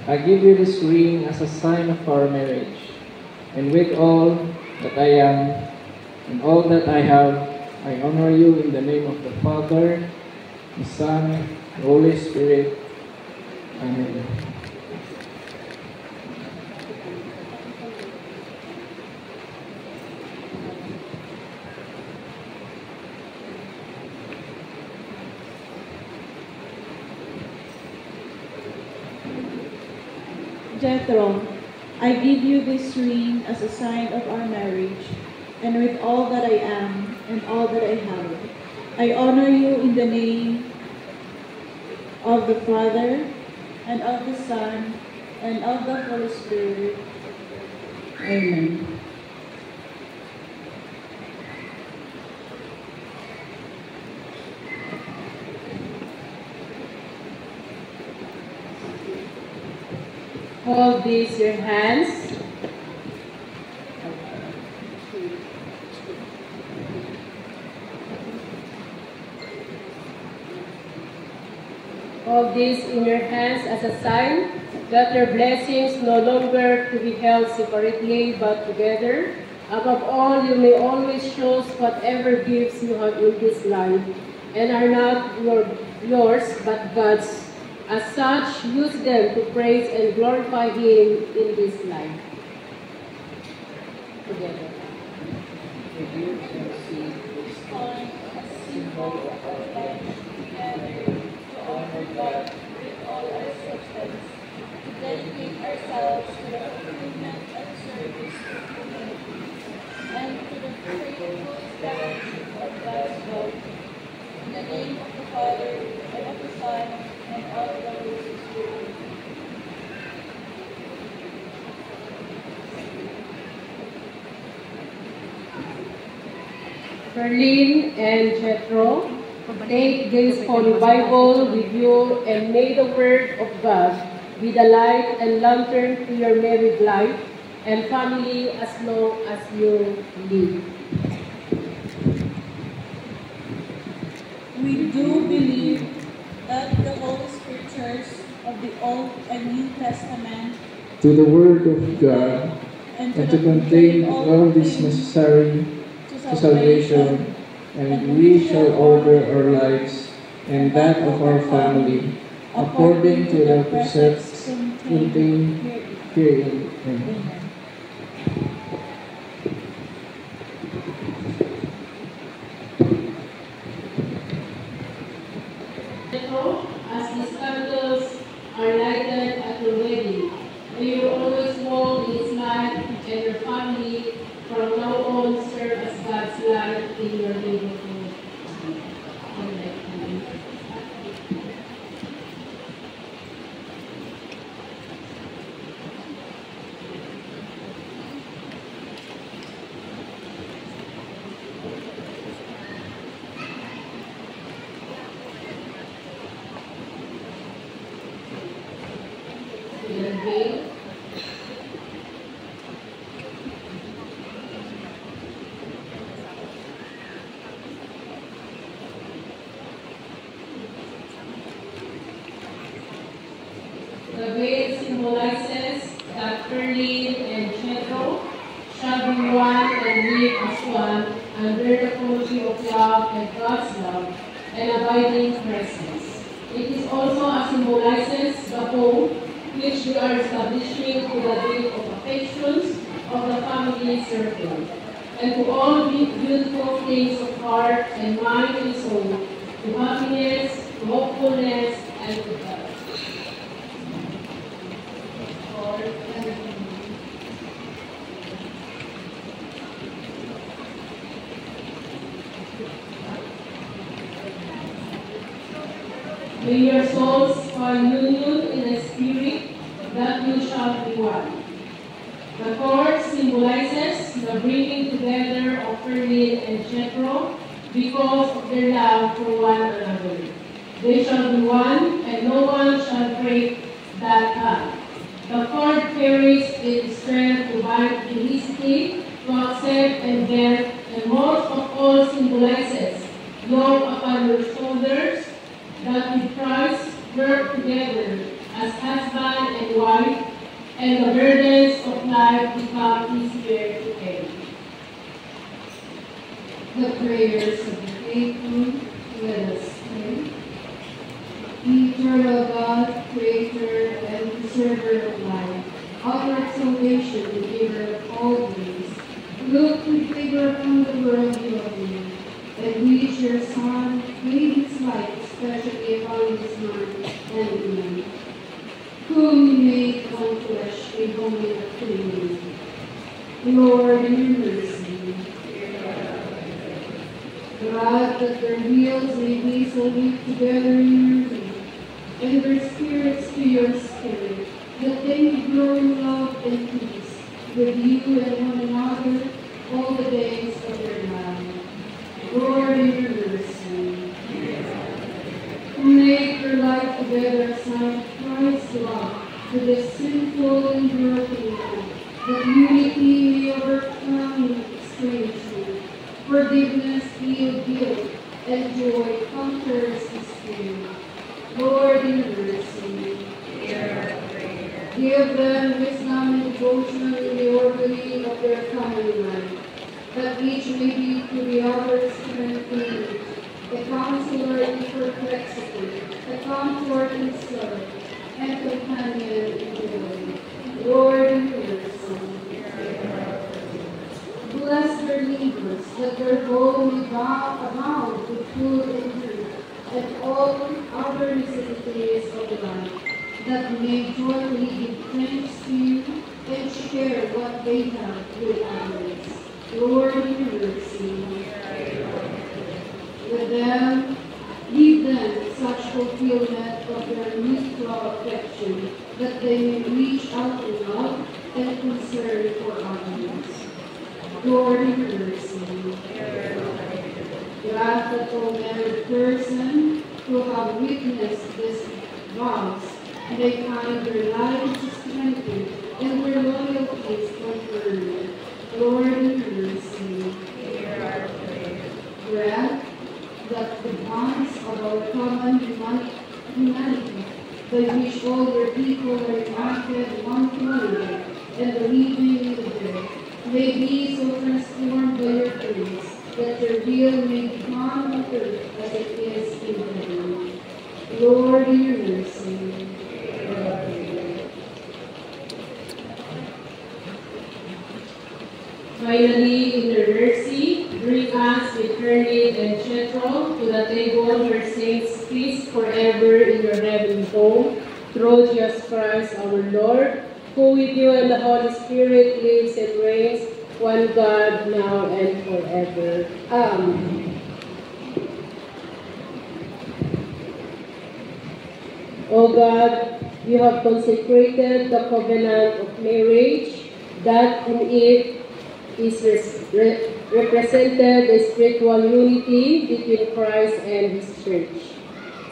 I give you this ring as a sign of our marriage, and with all that I am and all that I have, I honor you in the name of the Father, the Son, the Holy Spirit. Amen. Jethro, I give you this ring as a sign of our marriage, and with all that I am and all that I have, I honor you in the name of the Father, and of the Son, and of the Holy Spirit. Amen. Hold these your hands. Hold this in your hands as a sign that your blessings no longer to be held separately but together. Above all, you may always choose whatever gifts you have in this life and are not yours but God's. As such, use them to praise and glorify Him in this life. Together. Dedicate ourselves to the fulfillment and service of Him, and to the faithful fellowship of God's will. In the name of the Father, and of the Son, and of the Holy Spirit. Berlin and Jethro, take this Holy Bible with you and may the Word of God be the light and lantern to your married life and family as long as you live. We do believe that the Holy Scriptures of the Old and New Testament To the Word of God, and and to contain all this necessary to salvation, and we shall order our lives and that of our family according to the precepts contained herein. Amen. As these candles are lighted at your wedding, may you always walk in His light and your family from now on serve as God's light in your neighborhood. Amen. Amen. The veil symbolizes that Berlin and Jethro shall be one and live as one under the fellowship of love and God's love and abiding presence. It is also a symbolizes the home which we are establishing to the date of affections of the family circle, and to all beautiful things of heart and mind and soul, to happiness, to hopefulness, and to God. May your souls find union in the Spirit, that you shall be one. The cord symbolizes the bringing together of Berlin and Jethro because of their love for one another. They shall be one, and no one shall break that bond. The cord carries its strength to bind felicity, to accept and bear, and most of all symbolizes yoke upon your shoulders, that with Christ work together as husband and wife, and the burdens of life become easier to carry. The prayers of the faithful, let us pray. Eternal God, Creator and Preserver of life, author of salvation and giver of all grace, look with favor upon the world you have made, and wish your Son made his light especially upon his mind and woman, whom you made one flesh, a holy Trinity. Lord, in your mercy, God, that their wheels may be so weak together in your faith, and their spirits to your spirit, that they may grow in love and peace with you and one another all the days of their life. Lord, in your mercy, make their life together a sign of Christ's love to this sinful and broken world, that unity may overcome estrangement, forgiveness heal guilt, and joy conquers despair. Lord, in mercy, give them wisdom and devotion in the orderly of their common life, that each may be to the other's strength in need, a counselor in perplexity, a comfort in sorrow, and companion in joy. Lord, in mercy, bless their neighbors, that their home may abound with food and drink, and all other necessities of life, that they may joyfully give thanks to you and share what they have with others. Lord, in mercy, with them, give them such fulfillment of their mutual affection, that they may reach out in love and concern for others. Lord, in mercy, grant that all married persons who have witnessed this vows may find their lives strengthened and their loyalties confirmed. Lord, in mercy, grant that the bonds of our common humanity, by which all your people are united one to another, and the living and the dead, may be so transformed by your grace, that your will may become on earth as it is in heaven. Lord, in your mercy, Finally, in your mercy, bring us with Ernest and Jethro to the table where saints feast forever in your heavenly home, through Jesus Christ our Lord, who with you and the Holy Spirit lives and reigns, one God, now and forever. Amen. O God, you have consecrated the covenant of marriage, that in it is represented the spiritual unity between Christ and his church.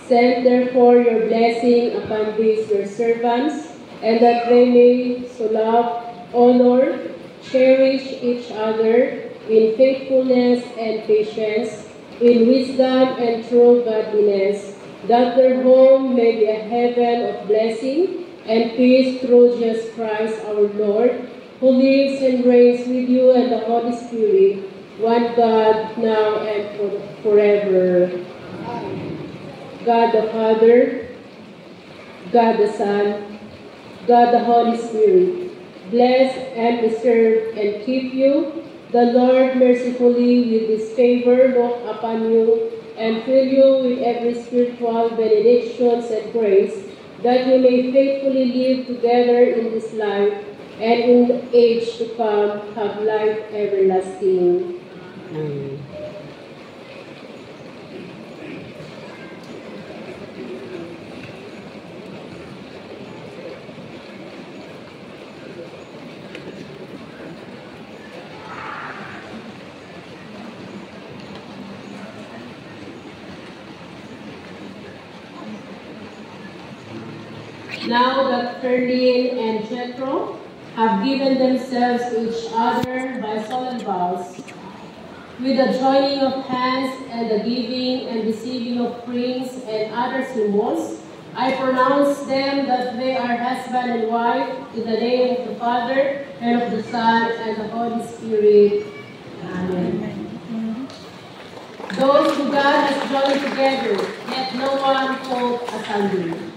Send therefore your blessing upon these your servants, and that they may so love, honor, cherish each other in faithfulness and patience, in wisdom and true godliness, that their home may be a heaven of blessing and peace through Jesus Christ our Lord, who lives and reigns with you and the Holy Spirit, one God, now and forever. God the Father, God the Son, God the Holy Spirit, bless and preserve and keep you. The Lord mercifully with his favor look upon you and fill you with every spiritual benedictions and grace, that you may faithfully live together in this life, and in the age to come have life everlasting. Amen. Now that Ferlin and Jethro have given themselves to each other by solemn vows, with the joining of hands and the giving and receiving of rings and other symbols, I pronounce them that they are husband and wife in the name of the Father, and of the Son, and the Holy Spirit. Amen. Those who God has joined together, let no one put asunder.